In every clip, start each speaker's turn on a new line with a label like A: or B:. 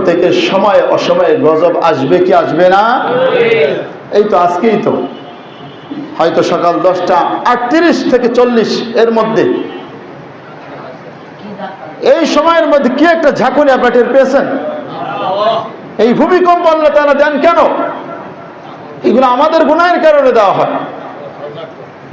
A: থেকে সময় অসময়ে গজব আসবে কি আসবে না? এই তো আজকেই তো হয়তো সকাল 10:38 থেকে 40 এর মধ্যে, এই সময়ের মধ্যে কি একটা ঝাঁকুনি আপনারা টের পেয়েছেন? এই ভূমিকম্প আল্লাহ তাআলা দেন কেন? এগুলো আমাদের গুনাহের কারণে দেওয়া হয়।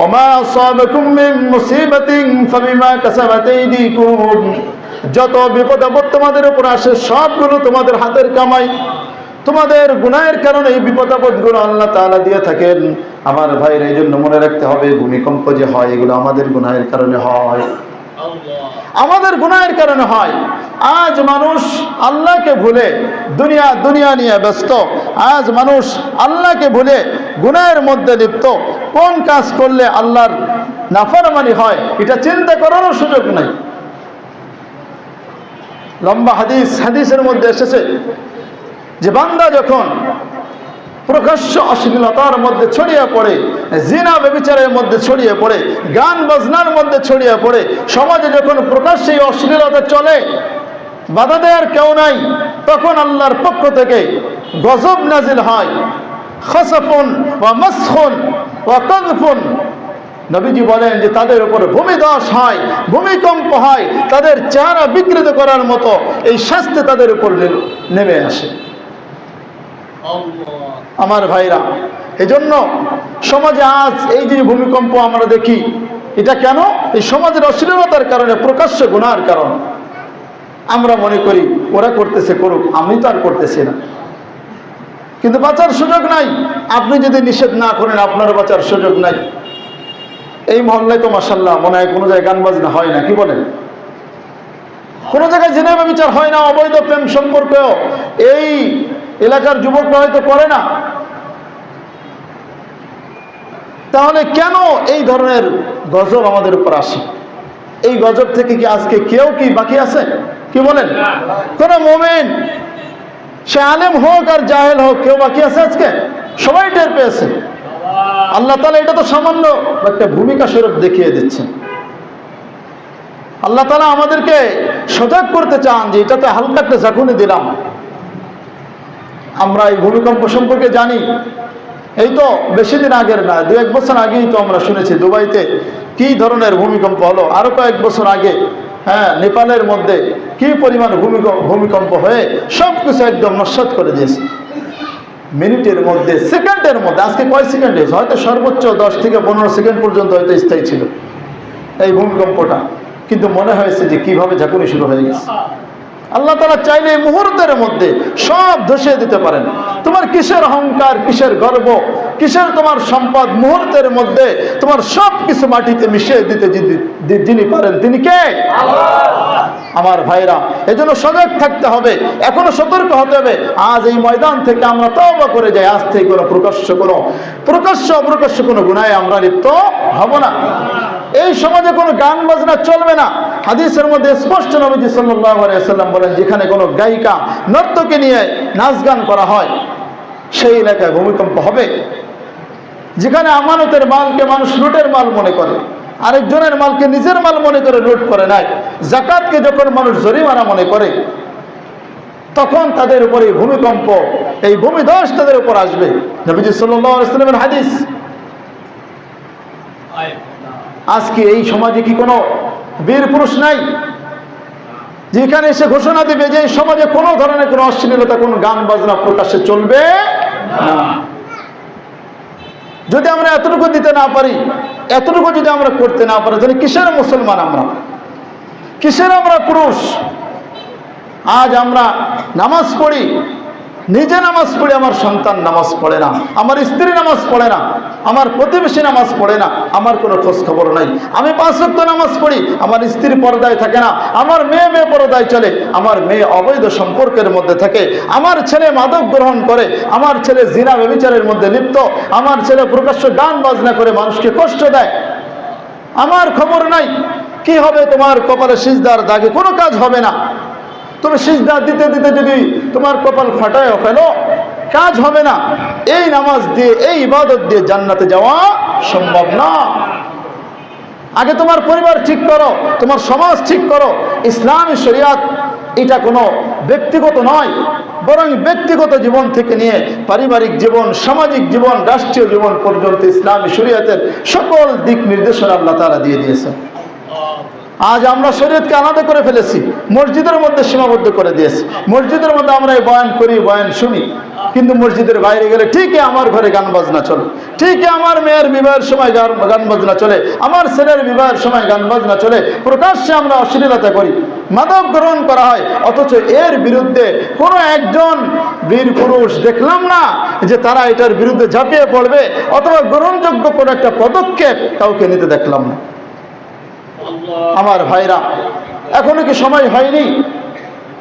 A: ওমা আসাবাকুম মিন মুসিবাতিন ফাবিমা কাসাবাত আইদিকুম, যত বিপদ আপদ তোমাদের উপর আসে সবগুলো তোমাদের হাতের কামাই, তোমাদের গুনাহের কারণে এই বিপদ আপদগুলো আল্লাহ তাআলা দিয়ে থাকেন। আমার ভাইরা, এই জন্য মনে রাখতে হবে ভূমিকম্প যে হয় এগুলো আমাদের গুনাহের কারণে হয়, আমাদের গুনাহের কারণে হয়। আজ মানুষ আল্লাহকে ভুলে দুনিয়া নিয়ে ব্যস্ত, আজ মানুষ আল্লাহকে ভুলে গুনাহের মধ্যে লিপ্ত। কোন কাজ করলে আল্লাহর নাফরমানি হয় এটা চিন্তা করারও সুযোগ নাই। লম্বা হাদিসের মধ্যে এসেছে যে বান্দা যখন প্রকাশ্য অশ্লীলতার মধ্যে ছড়িয়ে পড়ে, জিনা ব্যভিচারের মধ্যে ছড়িয়ে পড়ে, গান বাজনার মধ্যে ছড়িয়ে পড়ে, সমাজে যখন প্রকাশ্যে এই অশ্লীলতা চলে, বাধা দেওয়ার কেউ নাই, তখন আল্লাহর পক্ষ থেকে গজব নাজিল হয়। খাসাফুন ওয়া মাসখুন ওয়া কাযফুন, নবীজি বলেন যে তাদের উপর ভূমিধস হয়, ভূমিকম্প হয়, তাদের চেহারা বিকৃত করার মতো এই শাস্তি তাদের উপর নেমে আসে। আমার ভাইরা, এজন্য সমাজে আজ এই যে ভূমিকম্প আমরা দেখি, এটা কেন? এই সমাজের অশ্লীলতার কারণে, প্রকাশ্য গুনার কারণ। আমরা মনে করি ওরা করতেছে করুক, আমি তো আর করতেছি না, কিন্তু বাঁচার সুযোগ নাই। আপনি যদি নিষেধ না করেন আপনার বাঁচার সুযোগ নাই। এই মহল্লায় তো মাশাআল্লাহ মনে হয় কোনো জায়গায় গান বাজনা হয় না, কি বলেন? কোনো জায়গায় জিনা ব্যভিচার হয় না, অবৈধ প্রেম সম্পর্কেও এই এলাকার যুবকরা হয়তো করে না। তাহলে কেন এই ধরনের গজব আমাদের উপর আসে? এই গজব থেকে কি আজকে কেউ কি বাকি আছে? কি বলেন? কোন মুমিন, সে আলেম হোক আর জাহেল হোক, কেউ বাকি আছে আজকে? সবাই টের পেয়েছে। আল্লাহ তাআলা এটা তো সামান্য একটা ভূমিকা স্বরূপ দেখিয়ে দিচ্ছেন। আল্লাহ তাআলা আমাদেরকে সজাগ করতে চান যে এটাতে হালকা একটা ঝাঁকুনি দিলাম। আমরা এই ভূমিকম্প সম্পর্কে জানি, এই তো বেশি দিন আগের না, 2-1 বছর আগেই তো আমরা শুনেছি দুবাইতে কি ধরনের ভূমিকম্প হলো। আরো কয়েক বছর আগে নেপালের মধ্যে কি পরিমাণ ভূমিকম্প হয়ে সবকিছু একদম নস্যাৎ করে দিয়েছে মিনিটের মধ্যে, সেকেন্ডের মধ্যে। আজকে কয় সেকেন্ড হয়েছে? হয়তো সর্বোচ্চ 10 থেকে 15 সেকেন্ড পর্যন্ত হয়তো স্থায়ী ছিল এই ভূমিকম্পটা, কিন্তু মনে হয়েছে যে কিভাবে ঝাঁকুনি শুরু হয়ে গেছে। আল্লাহ তাআলা চাইলে এই মুহূর্তের মধ্যে সব ধসিয়ে দিতে পারেন। তোমার কিসের অহংকার, কিসের গর্ব, কিসের তোমার সম্পদ, মুহূর্তের মধ্যে তোমার সব কিছু মাটিতে মিশিয়ে দিতে যিনি পারেন তিনি কে? আমার ভাইরা, এজন্য সজাগ থাকতে হবে, এখনো সতর্ক হতে হবে। আজ এই ময়দান থেকে আমরা তওবা করে যাই, আজ থেকে কোনো প্রকাশ্য কোনো গুনাহে আমরা লিপ্ত হব না। এই সমাজে কোনো গান বাজনা চলবে না। হাদিসের মধ্যে স্পষ্ট নবীজি সাল্লাল্লাহু আলাইহি ওয়াসাল্লাম বলেন, যেখানে কোনো গায়িকা নর্তকী নিয়ে নাচ গান করা হয় সেই এলাকায় ভূমিকম্প হবে। যেখানে আমানতের মালকে মানুষ লুটের মাল মনে করে, আরেকজনের মালকে নিজের মাল মনে করে লুট করে নাই, যাকাতকে যখন মানুষ জরিমানা মনে করে, তখন তাদের উপরে ভূমিকম্প, এই ভূমিধস তাদের উপর আসবে। নবীজি সাল্লাল্লাহু আলাইহি ওয়াসাল্লামের হাদিস। আজকে এই সমাজে কি কোনো বীর পুরুষ নাই যেখানে এসে ঘোষণা দিবে যে এই সমাজে কোনো ধরনের কোনো অশ্লীলতা, কোনো গান বাজনা প্রকাশ্যে চলবে না? যদি আমরা এতটুকু দিতে না পারি, এতটুকু যদি আমরা করতে না পারি, তাহলে কিসের মুসলমান আমরা, কিসের আমরা পুরুষ? আজ আমরা নামাজ পড়ি, নিজে নামাজ পড়ি, আমার সন্তান নামাজ পড়ে না, আমার স্ত্রী নামাজ পড়ে না, আমার প্রতিবেশী নামাজ পড়ে না, আমার কোনো খোঁজ খবর নাই। আমি 5 ওয়াক্ত নামাজ পড়ি, আমার স্ত্রী পর্দায় থাকে না, আমার মেয়ে পর্দায় চলে, আমার মেয়ে অবৈধ সম্পর্কের মধ্যে থাকে, আমার ছেলে মাদক গ্রহণ করে, আমার ছেলে জিনা ব্যভিচারের মধ্যে লিপ্ত, আমার ছেলে প্রকাশ্য গান বাজনা করে মানুষকে কষ্ট দেয়, আমার খবর নাই। কি হবে? তোমার কপালে সিজদার দাগে কোনো কাজ হবে না। তুমি সিজদা দিতে দিতে যদি তোমার কপাল ফাটায় ফেলো, কাজ হবে না। এই নামাজ দিয়ে, এই ইবাদত দিয়ে জান্নাতে যাওয়া সম্ভব না। আগে তোমার পরিবার ঠিক করো, তোমার সমাজ ঠিক করো। ইসলামী শরিয়াত এটা কোনো ব্যক্তিগত নয়, বরং ব্যক্তিগত জীবন থেকে নিয়ে পারিবারিক জীবন, সামাজিক জীবন, রাষ্ট্রীয় জীবন পর্যন্ত ইসলামী শরীয়তের সকল দিক নির্দেশনা আল্লাহ তাআলা দিয়ে দিয়েছেন। আজ আমরা শরীয়তকে আলাদা করে ফেলেছি, মসজিদের মধ্যে সীমাবদ্ধ করে দিয়েছি। মসজিদের মধ্যে আমরা এই বয়ান করি, বয়ান শুনি, কিন্তু মসজিদের বাইরে গেলে ঠিকই আমার ঘরে গান বাজনা চলে, ঠিকই আমার মেয়ের বিবাহের সময় গান বাজনা চলে, আমার ছেলের বিবাহের সময় গান বাজনা চলে, প্রকাশ্যে আমরা অশ্লীলতা করি, মাদক গ্রহণ করা হয়। অথচ এর বিরুদ্ধে কোনো একজন বীর পুরুষ দেখলাম না যে তারা এটার বিরুদ্ধে ঝাঁপিয়ে পড়বে, অথবা গ্রহণযোগ্য কোনো একটা পদক্ষেপ কাউকে নিতে দেখলাম না। আমার ভাইরা, এখনো কি সময় হয়নি?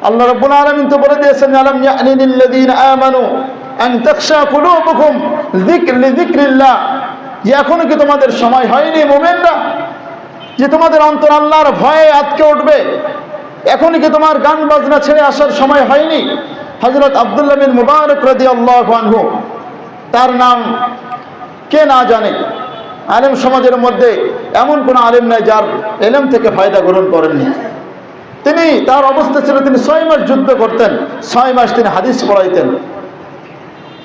A: আল্লাহ রাব্বুল আলামিন তো বলে দিয়েছেন, আলাম ইয়ানি লিল্লাযীনা আমানু আন তাখশা কুলুবুকুম লিযিকরিল্লাহ, যে এখনো কি তোমাদের সময় হয়নি মুমিনরা, যে তোমাদের অন্তর আল্লাহর ভয়ে আটকে উঠবে? এখনো কি তোমার গান বাজনা ছেড়ে আসার সময় হয়নি? হযরত আব্দুল্লাহ বিন মুবারক রাদিয়াল্লাহু আনহু, তার নাম কে না জানে? আলেম সমাজের মধ্যে এমন কোন আলেম নাই যার ইলম থেকে ফায়দা গ্রহণ করেননি। তিনি, তার অবস্থা ছিল তিনি 6 মাস যুদ্ধ করতেন, 6 মাস তিনি হাদিস পড়াইতেন,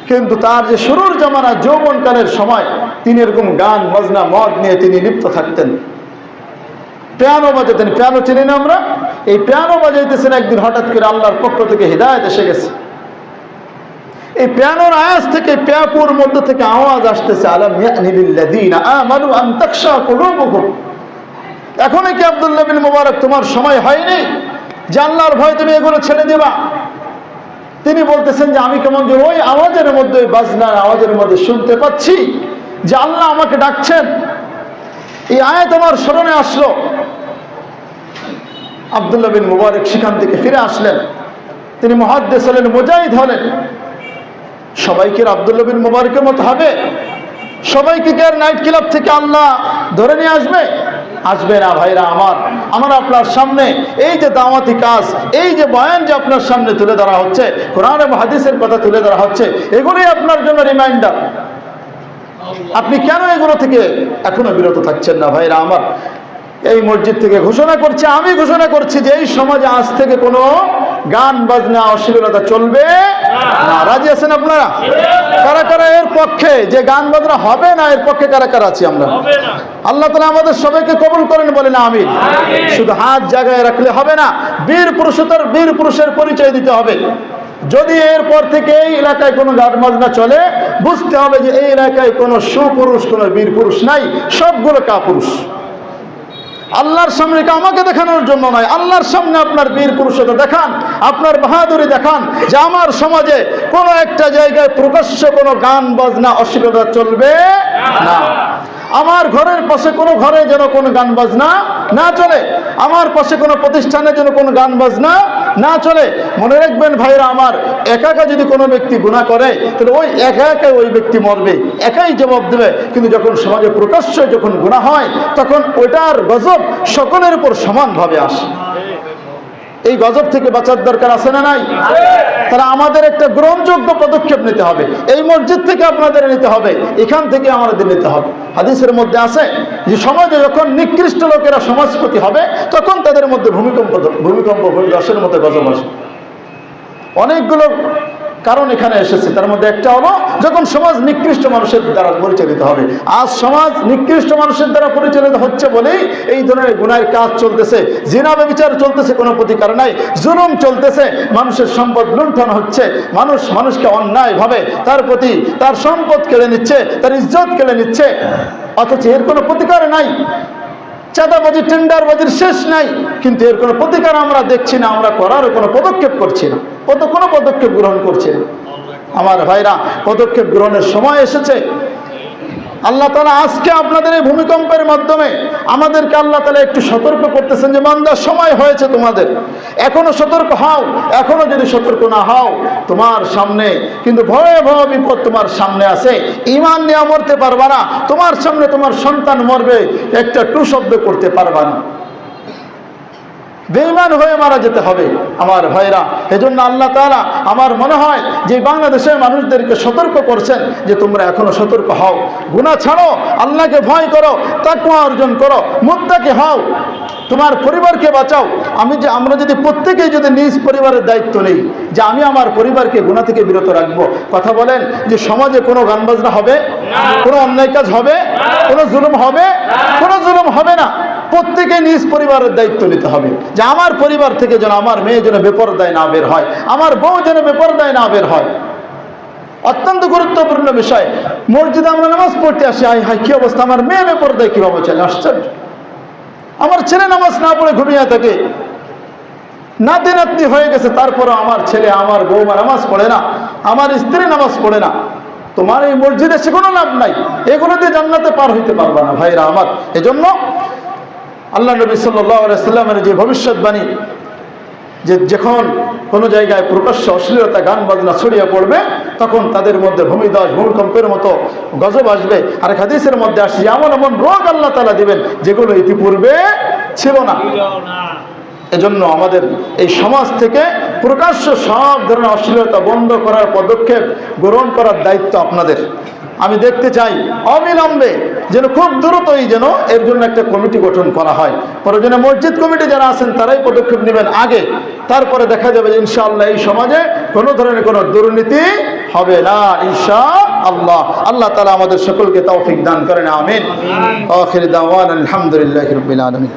A: কিন্তু তার যে শুরুর জামানা যৌবনকালের সময় তিনি এরকম গান বাজনা মদ নিয়ে তিনি লিপ্ত থাকতেন। পিয়ানো বাজাতেন, পিয়ানো চিনি না আমরা? এই পিয়ানো বাজাইতেছেন, একদিন হঠাৎ করে আল্লাহর পক্ষ থেকে হিদায়াত এসে গেছে। এই পিয়ানোর আওয়াজ থেকে, পিয়াপুর মধ্যে থেকে আওয়াজ আসতেছে, আলাম ইয়ানি লিল্লাযীনা আমানু আন তাখশা কুলুবুকুম। এখনই কি আব্দুল্লাহ বিন মুবারক তোমার সময় হয়নি যে আল্লাহর ভয় তুমি এগুলো ছেড়ে দিবা? তিনি বলতেছেন যে আমি কেমন যে ওই আওয়াজের মধ্যে, ওই বাজনার আওয়াজের মধ্যে শুনতে পাচ্ছি যে আল্লাহ আমাকে ডাকছেন। এই আয়াত আমার স্মরণে আসলো। আব্দুল্লাহ বিন মুবারক সেখান থেকে ফিরে আসলেন, তিনি মুহাদ্দিস হলেন, মুজাহিদ হলেন। সবাইকে আব্দুল্লাহ বিন মুবারকের মতো হবে? সবাইকে কি আর নাইট ক্লাব থেকে আল্লাহ ধরে নিয়ে আসবে? আসবে না ভাইরা আমার। আমার আপনার সামনে এই যে দাওয়াতি কাজ, এই যে বয়ান যে আপনার সামনে তুলে ধরা হচ্ছে, কোরআন এবং হাদিসের কথা তুলে ধরা হচ্ছে, এগুলোই আপনার জন্য রিমাইন্ডার। আপনি কেন এগুলো থেকে এখনো বিরত থাকছেন না ভাইরা আমার? এই মসজিদ থেকে ঘোষণা করছি, আমি ঘোষণা করছি যে এই সমাজে আজ থেকে কোনো গান বাজনা অশ্লীলতা চলবে না। রাজি আছেন আপনারা? কারা কারা এর পক্ষে যে গান বাজনা হবে না, এর পক্ষে কারা কারা আছি আমরা? আল্লাহ তাআলা আমাদের সবাইকে কবুল করেন, বলেন আমিন। শুধু হাত জায়গায় রাখলে হবে না, বীর পুরুষতার বীর পুরুষের পরিচয় দিতে হবে। যদি এরপর থেকে এই এলাকায় কোনো গান বাজনা চলে, বুঝতে হবে যে এই এলাকায় কোনো সুপুরুষ, কোনো বীর পুরুষ নাই, সবগুলো কাপুরুষ। আল্লাহর সামনে আমাকে দেখানোর জন্য নয়, আল্লাহর সামনে আপনার বীর পুরুষতা দেখান, আপনার বাহাদুরি দেখান যে আমার সমাজে কোনো একটা জায়গায় প্রকাশ্য কোনো গান বাজনা অশ্লীলতা চলবে না। আমার ঘরের পাশে কোনো ঘরে যেন কোনো গান বাজনা না চলে, আমার পাশে কোনো প্রতিষ্ঠানে যেন কোনো গান বাজনা না চলে। মনে রাখবেন ভাইরা আমার, একা একা যদি কোনো ব্যক্তি গুনাহ করে তাহলে ওই একা একা ওই ব্যক্তি মরবে, একাই জবাব দেবে। কিন্তু যখন সমাজে প্রকাশ্য যখন গুনাহ হয়, তখন ওটার গজব সকলের উপর সমানভাবে আসে। এই গজব থেকে বাঁচার দরকার আছে না নাই? তাহলে আমাদের একটা গ্রহণযোগ্য পদক্ষেপ নিতে হবে। এই মসজিদ থেকে আপনাদের নিতে হবে, এখান থেকে আমাদের নিতে হবে। হাদিসের মধ্যে আছে যে সমাজে যখন নিকৃষ্ট লোকেরা সমাজপতি হবে, তখন তাদের মধ্যে ভূমিকম্প ভূমিধসের মতো গজব আসবে। অনেকগুলো কারণ এখানে এসেছে, তার মধ্যে একটা হলো যখন সমাজ নিকৃষ্ট মানুষের দ্বারা পরিচালিত হবে। আজ সমাজ নিকৃষ্ট মানুষের দ্বারা পরিচালিত হচ্ছে বলেই এই ধরনের গুনাহের কাজ চলতেছে, জিনা ব্যভিচার চলতেছে, কোনো প্রতিকার নাই, জুলুম চলতেছে, মানুষের সম্পদ লুণ্ঠন হচ্ছে, মানুষকে অন্যায়ভাবে তার প্রতি তার সম্পদ কেড়ে নিচ্ছে, তার ইজ্জত কেড়ে নিচ্ছে, অথচ এর কোনো প্রতিকার নাই। চাঁদাবাজি, টেন্ডারবাজির শেষ নাই, কিন্তু এর কোনো প্রতিকার আমরা দেখছি না, আমরা করারও কোনো পদক্ষেপ করছি না, কোনো পদক্ষেপ গ্রহণ করছি না। আমার ভাইরা, পদক্ষেপ গ্রহণের সময় এসেছে। আল্লাহ তাআলা আজকে আপনাদের এই ভূমিকম্পের মাধ্যমে আমাদেরকে আল্লাহ তাআলা একটু সতর্ক করতেছেন যে বান্দা, সময় হয়েছে তোমাদের, এখনো সতর্ক হও। এখনো যদি সতর্ক না হও, তোমার সামনে কিন্তু ভয়াবহ বিপদ তোমার সামনে আছে। ঈমান নিয়ে মরতে পারবা না, তোমার সামনে তোমার সন্তান মরবে, একটা টু শব্দ করতে পারবা না, বেঈমান হয়ে মারা যেতে হবে। আমার ভাইরা, এজন্য আল্লাহ তাআলা আমার মনে হয় যে বাংলাদেশের মানুষদেরকে সতর্ক করছেন যে তোমরা এখনো সতর্ক হও, গুনাহ ছাড়ো, আল্লাহকে ভয় করো, তাকওয়া অর্জন করো, মুত্তাকি হও। তোমার পরিবারকে বাঁচাও। আমরা যদি প্রত্যেকেই যদি নিজ পরিবারের দায়িত্ব নেই যে আমি আমার পরিবারকে গুনাহ থেকে বিরত রাখবো, কথা বলেন যে সমাজে কোনো গান বাজনা হবে, কোনো অন্যায় কাজ হবে, কোনো জুলুম হবে? কোনো জুলুম হবে না। প্রত্যেকে নিজ পরিবারের দায়িত্ব নিতে হবে যে আমার পরিবার থেকে যেন আমার মেয়ে যেন বেপরদায় না বের হয়, আমার বউ যেন বেপরদায় না বের হয়। অত্যন্ত গুরুত্বপূর্ণ বিষয়। মসজিদে আমরা নামাজ পড়তে আসি, হাই হাই কি অবস্থা, আমার মেয়ে বেপরদায় কিভাবে চলে, আশ্চর্য। আমার ছেলে নামাজ না পড়ে ঘুমিয়ে থাকে, নাতি নাতনি হয়ে গেছে, তারপরে আমার ছেলে আমার বৌমা নামাজ পড়ে না, আমার স্ত্রী নামাজ পড়ে না। তোমার এই মসজিদে সে কোনো লাভ নাই, এগুলো দিয়ে জান্নাতে পার হইতে পারবা না ভাইরা আমার। এজন্য আল্লাহ নবী সাল্লাল্লাহু আলাইহি সাল্লামের যে ভবিষ্যৎবাণী যে যখন কোনো জায়গায় প্রকাশ্য অশ্লীলতা গান বাজনা ছড়িয়ে পড়বে তখন তাদের মধ্যে ভূমিধস ভূমিকম্পের মতো গজব আসবে। আর হাদিসের মধ্যে আসছে এমন এমন রোগ আল্লাহ তাআলা দিবেন যেগুলো ইতিপূর্বে ছিল না। এজন্য আমাদের এই সমাজ থেকে প্রকাশ্য সব ধরনের অশ্লীলতা বন্ধ করার পদক্ষেপ গ্রহণ করার দায়িত্ব আপনাদের। আমি দেখতে চাই অবিলম্বে যেন খুব দ্রুতই যেন এর জন্য একটা কমিটি গঠন করা হয়। প্রয়োজনে মসজিদ কমিটি যারা আছেন তারাই পদক্ষেপ নেবেন আগে, তারপরে দেখা যাবে যে ইনশাআল্লাহ এই সমাজে কোনো ধরনের কোনো দুর্নীতি হবে না ইনশাআল্লাহ। আল্লাহ তাআলা আমাদের সকলকে তৌফিক দান করেন, আমিন। আখির দাওয়ানা আলহামদুলিল্লাহি রাব্বিল আলামিন।